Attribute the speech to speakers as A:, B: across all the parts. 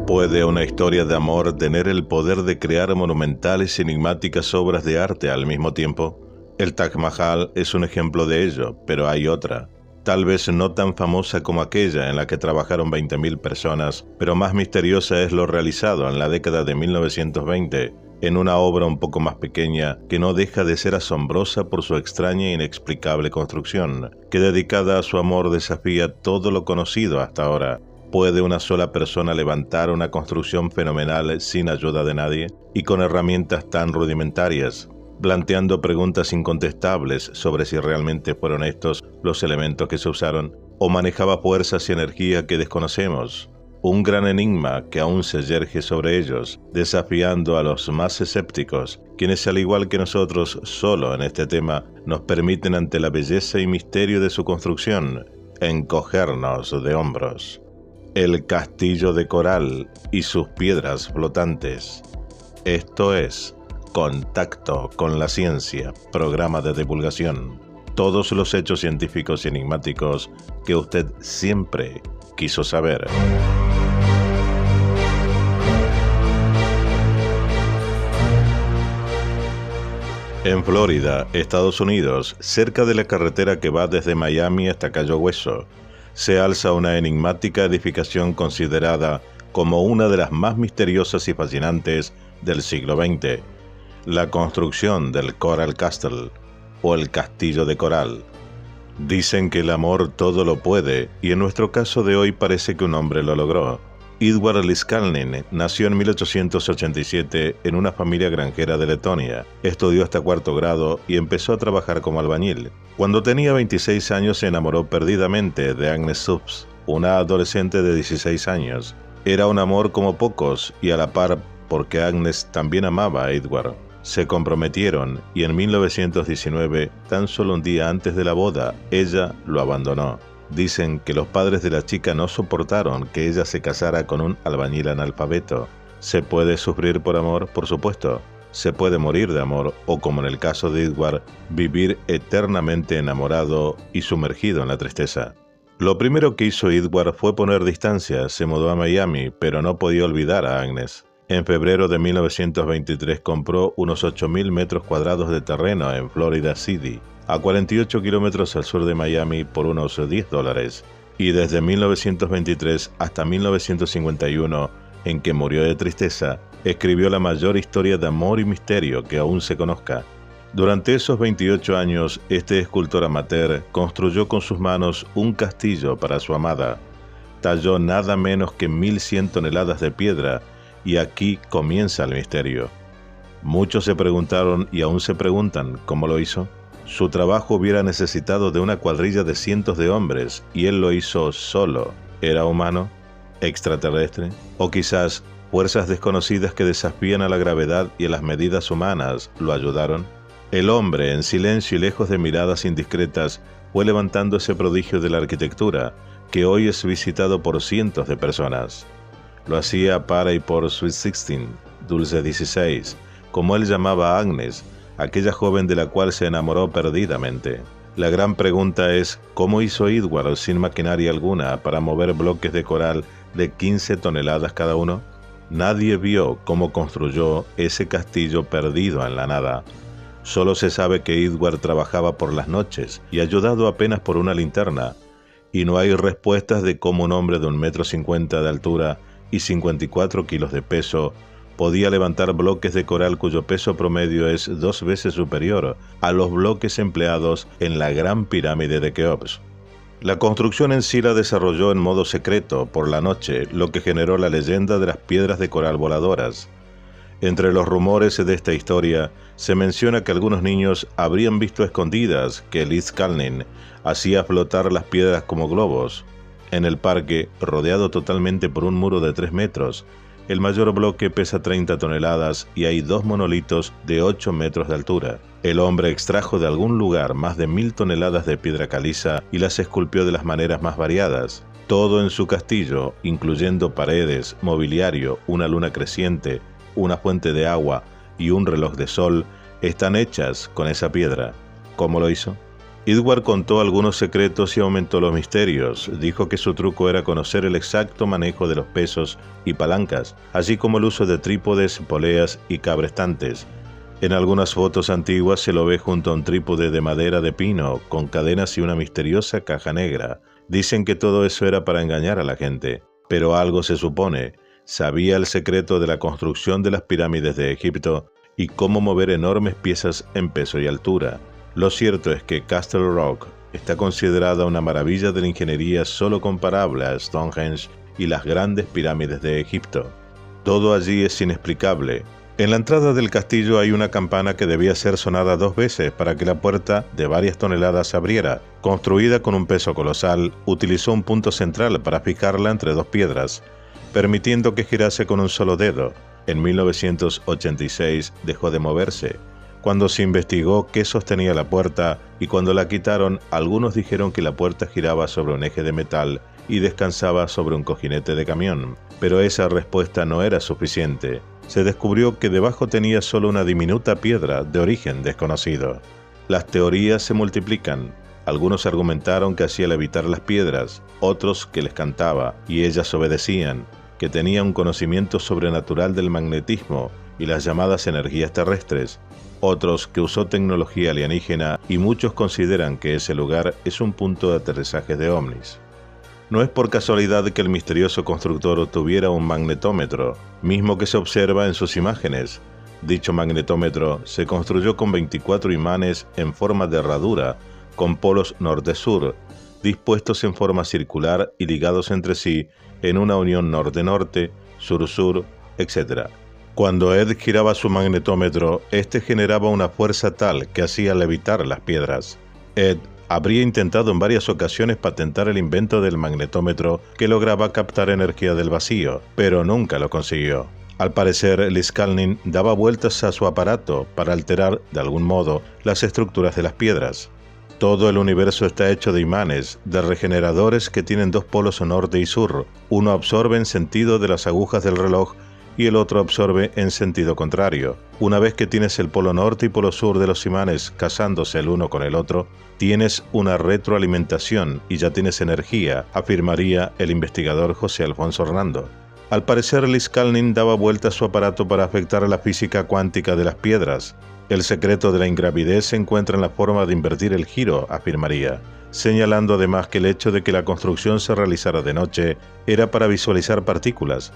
A: ¿Puede una historia de amor tener el poder de crear monumentales y enigmáticas obras de arte al mismo tiempo? El Taj Mahal es un ejemplo de ello, pero hay otra. Tal vez no tan famosa como aquella en la que trabajaron 20.000 personas, pero más misteriosa es lo realizado en la década de 1920, en una obra un poco más pequeña que no deja de ser asombrosa por su extraña e inexplicable construcción, que dedicada a su amor desafía todo lo conocido hasta ahora. ¿Puede una sola persona levantar una construcción fenomenal sin ayuda de nadie y con herramientas tan rudimentarias, planteando preguntas incontestables sobre si realmente fueron estos los elementos que se usaron, o manejaba fuerzas y energía que desconocemos? Un gran enigma que aún se yergue sobre ellos, desafiando a los más escépticos, quienes al igual que nosotros solo en este tema nos permiten ante la belleza y misterio de su construcción encogernos de hombros. El castillo de coral y sus piedras flotantes. Esto es Contacto con la Ciencia, programa de divulgación. Todos los hechos científicos y enigmáticos que usted siempre quiso saber. En Florida, Estados Unidos, cerca de la carretera que va desde Miami hasta Cayo Hueso, se alza una enigmática edificación considerada como una de las más misteriosas y fascinantes del siglo XX, la construcción del Coral Castle, o el Castillo de Coral. Dicen que el amor todo lo puede, y en nuestro caso de hoy parece que un hombre lo logró. Edward Liskanen nació en 1887 en una familia granjera de Letonia. Estudió hasta cuarto grado y empezó a trabajar como albañil. Cuando tenía 26 años se enamoró perdidamente de Agnes Stubbs, una adolescente de 16 años. Era un amor como pocos y a la par porque Agnes también amaba a Edward. Se comprometieron y en 1919, tan solo un día antes de la boda, ella lo abandonó. Dicen que los padres de la chica no soportaron que ella se casara con un albañil analfabeto. ¿Se puede sufrir por amor? Por supuesto. Se puede morir de amor o, como en el caso de Edward, vivir eternamente enamorado y sumergido en la tristeza. Lo primero que hizo Edward fue poner distancia. Se mudó a Miami, pero no podía olvidar a Agnes. En febrero de 1923 compró unos 8.000 metros cuadrados de terreno en Florida City, a 48 kilómetros al sur de Miami, por unos $10, y desde 1923 hasta 1951, en que murió de tristeza, escribió la mayor historia de amor y misterio que aún se conozca. Durante esos 28 años, este escultor amateur construyó con sus manos un castillo para su amada. Talló nada menos que 1.100 toneladas de piedra, y aquí comienza el misterio. Muchos se preguntaron y aún se preguntan cómo lo hizo. Su trabajo hubiera necesitado de una cuadrilla de cientos de hombres, y él lo hizo solo. ¿Era humano? ¿Extraterrestre? ¿O quizás fuerzas desconocidas que desafían a la gravedad y a las medidas humanas lo ayudaron? El hombre, en silencio y lejos de miradas indiscretas, fue levantando ese prodigio de la arquitectura, que hoy es visitado por cientos de personas. Lo hacía para y por Sweet 16, Dulce 16, como él llamaba a Agnes, aquella joven de la cual se enamoró perdidamente. La gran pregunta es, ¿cómo hizo Edward sin maquinaria alguna para mover bloques de coral de 15 toneladas cada uno? Nadie vio cómo construyó ese castillo perdido en la nada. Solo se sabe que Edward trabajaba por las noches y ayudado apenas por una linterna, y no hay respuestas de cómo un hombre de 1,50 m de altura y 54 kilos de peso podía levantar bloques de coral cuyo peso promedio es 2 veces superior a los bloques empleados en la Gran Pirámide de Keops. La construcción en sí la desarrolló en modo secreto por la noche, lo que generó la leyenda de las piedras de coral voladoras. Entre los rumores de esta historia se menciona que algunos niños habrían visto a escondidas que Liskanen hacía flotar las piedras como globos. En el parque, rodeado totalmente por un muro de 3 metros, el mayor bloque pesa 30 toneladas y hay 2 monolitos de 8 metros de altura. El hombre extrajo de algún lugar más de 1.000 toneladas de piedra caliza y las esculpió de las maneras más variadas. Todo en su castillo, incluyendo paredes, mobiliario, una luna creciente, una fuente de agua y un reloj de sol, están hechas con esa piedra. ¿Cómo lo hizo? Edward contó algunos secretos y aumentó los misterios. Dijo que su truco era conocer el exacto manejo de los pesos y palancas, así como el uso de trípodes, poleas y cabrestantes. En algunas fotos antiguas se lo ve junto a un trípode de madera de pino, con cadenas y una misteriosa caja negra. Dicen que todo eso era para engañar a la gente, pero algo se supone. Sabía el secreto de la construcción de las pirámides de Egipto y cómo mover enormes piezas en peso y altura. Lo cierto es que Castle Rock está considerada una maravilla de la ingeniería solo comparable a Stonehenge y las grandes pirámides de Egipto. Todo allí es inexplicable. En la entrada del castillo hay una campana que debía ser sonada 2 veces para que la puerta, de varias toneladas, se abriera. Construida con un peso colosal, utilizó un punto central para fijarla entre 2 piedras, permitiendo que girase con un solo dedo. En 1986 dejó de moverse. Cuando se investigó qué sostenía la puerta y cuando la quitaron, algunos dijeron que la puerta giraba sobre un eje de metal y descansaba sobre un cojinete de camión. Pero esa respuesta no era suficiente. Se descubrió que debajo tenía solo una diminuta piedra de origen desconocido. Las teorías se multiplican. Algunos argumentaron que hacía levitar las piedras, otros que les cantaba y ellas obedecían, que tenía un conocimiento sobrenatural del magnetismo y las llamadas energías terrestres, otros que usó tecnología alienígena y muchos consideran que ese lugar es un punto de aterrizaje de ovnis. No es por casualidad que el misterioso constructor tuviera un magnetómetro, mismo que se observa en sus imágenes. Dicho magnetómetro se construyó con 24 imanes en forma de herradura, con polos norte-sur, dispuestos en forma circular y ligados entre sí en una unión norte-norte, sur-sur, etc. Cuando Ed giraba su magnetómetro, este generaba una fuerza tal que hacía levitar las piedras. Ed habría intentado en varias ocasiones patentar el invento del magnetómetro que lograba captar energía del vacío, pero nunca lo consiguió. Al parecer, Liskanin daba vueltas a su aparato para alterar, de algún modo, las estructuras de las piedras. Todo el universo está hecho de imanes, de regeneradores que tienen 2 polos norte y sur. Uno absorbe en sentido de las agujas del reloj y el otro absorbe en sentido contrario. Una vez que tienes el polo norte y polo sur de los imanes casándose el uno con el otro, tienes una retroalimentación y ya tienes energía, afirmaría el investigador José Alfonso Hernando. Al parecer, Liskanin daba vuelta a su aparato para afectar la física cuántica de las piedras. El secreto de la ingravidez se encuentra en la forma de invertir el giro, afirmaría, señalando además que el hecho de que la construcción se realizara de noche era para visualizar partículas.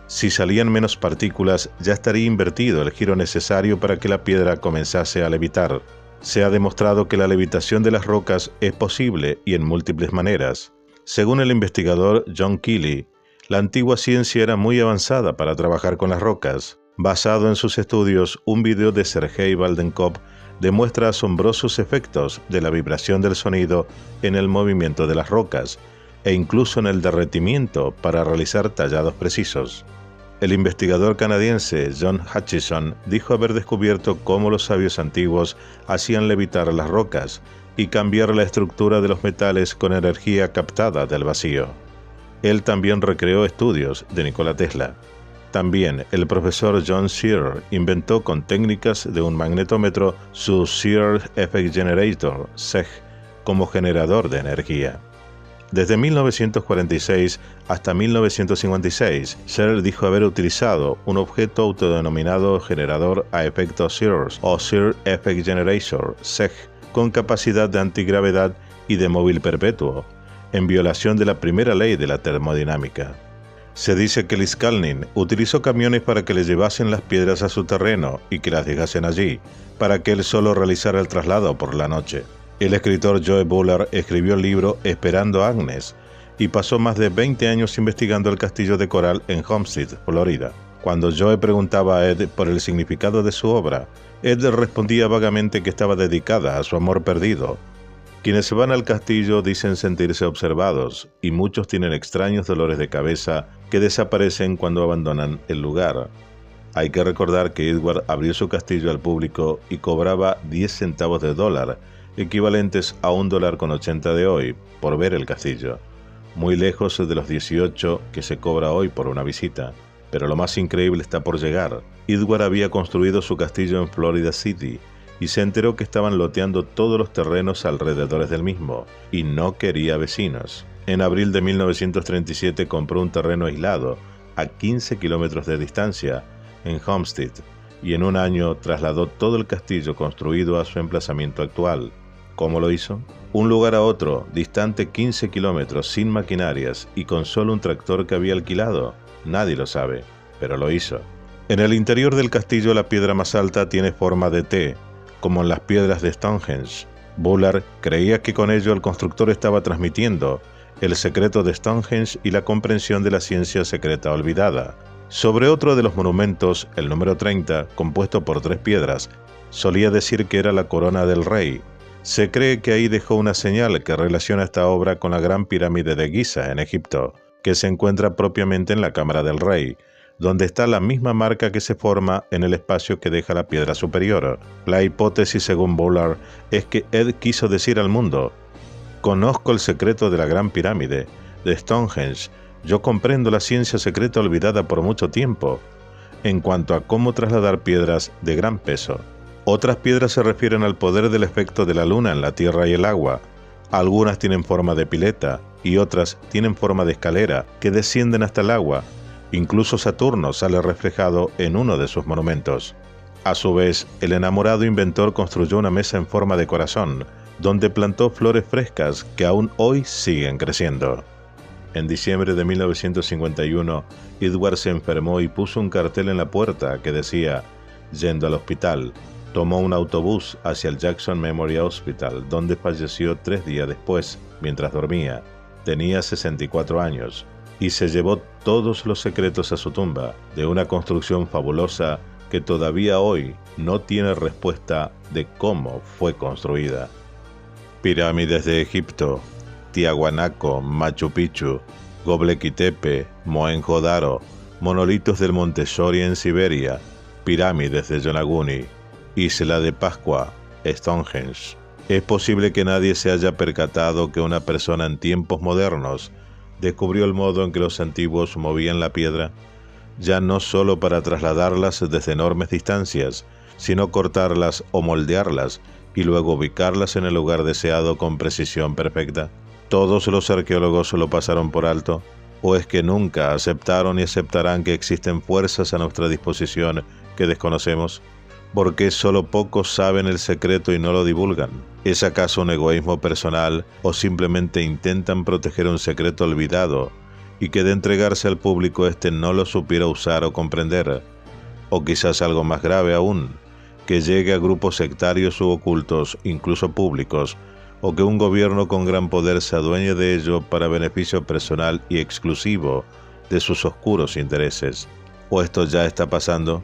A: Si salían menos partículas, ya estaría invertido el giro necesario para que la piedra comenzase a levitar. Se ha demostrado que la levitación de las rocas es posible y en múltiples maneras. Según el investigador John Keeley, la antigua ciencia era muy avanzada para trabajar con las rocas. Basado en sus estudios, un video de Sergei Valdenkov demuestra asombrosos efectos de la vibración del sonido en el movimiento de las rocas e incluso en el derretimiento para realizar tallados precisos. El investigador canadiense John Hutchison dijo haber descubierto cómo los sabios antiguos hacían levitar las rocas y cambiar la estructura de los metales con energía captada del vacío. Él también recreó estudios de Nikola Tesla. También el profesor John Searle inventó con técnicas de un magnetómetro su Searle Effect Generator, SEG, como generador de energía. Desde 1946 hasta 1956, Searle dijo haber utilizado un objeto autodenominado generador a efecto Searle o Searle Effect Generator, SEG, con capacidad de antigravedad y de móvil perpetuo, en violación de la primera ley de la termodinámica. Se dice que Liskanin utilizó camiones para que le llevasen las piedras a su terreno y que las dejasen allí, para que él solo realizara el traslado por la noche. El escritor Joe Bullard escribió el libro Esperando a Agnes y pasó más de 20 años investigando el castillo de coral en Homestead, Florida. Cuando Joe preguntaba a Ed por el significado de su obra, Ed respondía vagamente que estaba dedicada a su amor perdido. Quienes van al castillo dicen sentirse observados y muchos tienen extraños dolores de cabeza que desaparecen cuando abandonan el lugar. Hay que recordar que Edward abrió su castillo al público y cobraba 10 centavos de dólar, equivalentes a $1.80 de hoy, por ver el castillo, muy lejos de los 18 que se cobra hoy por una visita. Pero lo más increíble está por llegar. Edward había construido su castillo en Florida City, y se enteró que estaban loteando todos los terrenos alrededor del mismo, y no quería vecinos. En abril de 1937 compró un terreno aislado, a 15 kilómetros de distancia, en Homestead, y en un año trasladó todo el castillo construido a su emplazamiento actual. ¿Cómo lo hizo? Un lugar a otro, distante 15 kilómetros, sin maquinarias y con solo un tractor que había alquilado. Nadie lo sabe, pero lo hizo. En el interior del castillo la piedra más alta tiene forma de T, como en las piedras de Stonehenge. Bullard creía que con ello el constructor estaba transmitiendo el secreto de Stonehenge y la comprensión de la ciencia secreta olvidada. Sobre otro de los monumentos, el número 30, compuesto por 3 piedras, solía decir que era la corona del rey. Se cree que ahí dejó una señal que relaciona esta obra con la Gran Pirámide de Giza en Egipto, que se encuentra propiamente en la Cámara del Rey, donde está la misma marca que se forma en el espacio que deja la piedra superior. La hipótesis, según Bullard, es que Ed quiso decir al mundo: conozco el secreto de la Gran Pirámide, de Stonehenge, yo comprendo la ciencia secreta olvidada por mucho tiempo, en cuanto a cómo trasladar piedras de gran peso. Otras piedras se refieren al poder del efecto de la luna en la tierra y el agua. Algunas tienen forma de pileta y otras tienen forma de escalera que descienden hasta el agua. Incluso Saturno sale reflejado en uno de sus monumentos. A su vez, el enamorado inventor construyó una mesa en forma de corazón, donde plantó flores frescas que aún hoy siguen creciendo. En diciembre de 1951, Edward se enfermó y puso un cartel en la puerta que decía: yendo al hospital. Tomó un autobús hacia el Jackson Memorial Hospital, donde falleció 3 días después, mientras dormía. Tenía 64 años, y se llevó todos los secretos a su tumba, de una construcción fabulosa que todavía hoy no tiene respuesta de cómo fue construida. Pirámides de Egipto, Tiahuanaco, Machu Picchu, Göbekli Tepe, Mohenjo-Daro, monolitos del Monte Shori en Siberia, pirámides de Yonaguni, Isla de Pascua, Stonehenge. Es posible que nadie se haya percatado que una persona en tiempos modernos descubrió el modo en que los antiguos movían la piedra, ya no solo para trasladarlas desde enormes distancias, sino cortarlas o moldearlas y luego ubicarlas en el lugar deseado con precisión perfecta. ¿Todos los arqueólogos lo pasaron por alto? ¿O es que nunca aceptaron y aceptarán que existen fuerzas a nuestra disposición que desconocemos? ¿Por qué solo pocos saben el secreto y no lo divulgan? ¿Es acaso un egoísmo personal o simplemente intentan proteger un secreto olvidado y que de entregarse al público éste no lo supiera usar o comprender? O quizás algo más grave aún, que llegue a grupos sectarios u ocultos, incluso públicos, o que un gobierno con gran poder se adueñe de ello para beneficio personal y exclusivo de sus oscuros intereses. ¿O esto ya está pasando?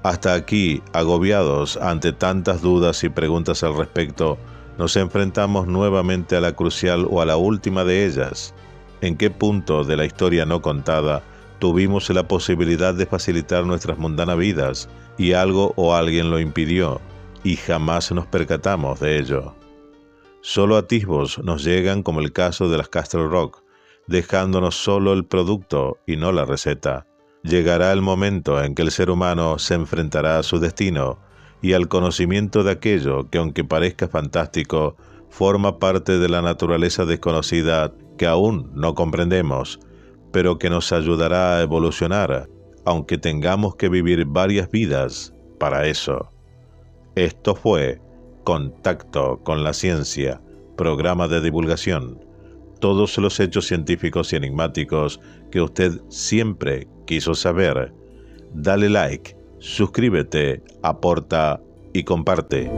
A: Hasta aquí, agobiados ante tantas dudas y preguntas al respecto, nos enfrentamos nuevamente a la crucial o a la última de ellas. ¿En qué punto de la historia no contada tuvimos la posibilidad de facilitar nuestras mundanas vidas y algo o alguien lo impidió y jamás nos percatamos de ello? Solo atisbos nos llegan, como el caso de las Castle Rock, dejándonos solo el producto y no la receta. Llegará el momento en que el ser humano se enfrentará a su destino y al conocimiento de aquello que, aunque parezca fantástico, forma parte de la naturaleza desconocida que aún no comprendemos, pero que nos ayudará a evolucionar, aunque tengamos que vivir varias vidas para eso. Esto fue Contacto con la Ciencia, programa de divulgación. Todos los hechos científicos y enigmáticos que usted siempre quiso saber. Dale like, suscríbete, aporta y comparte.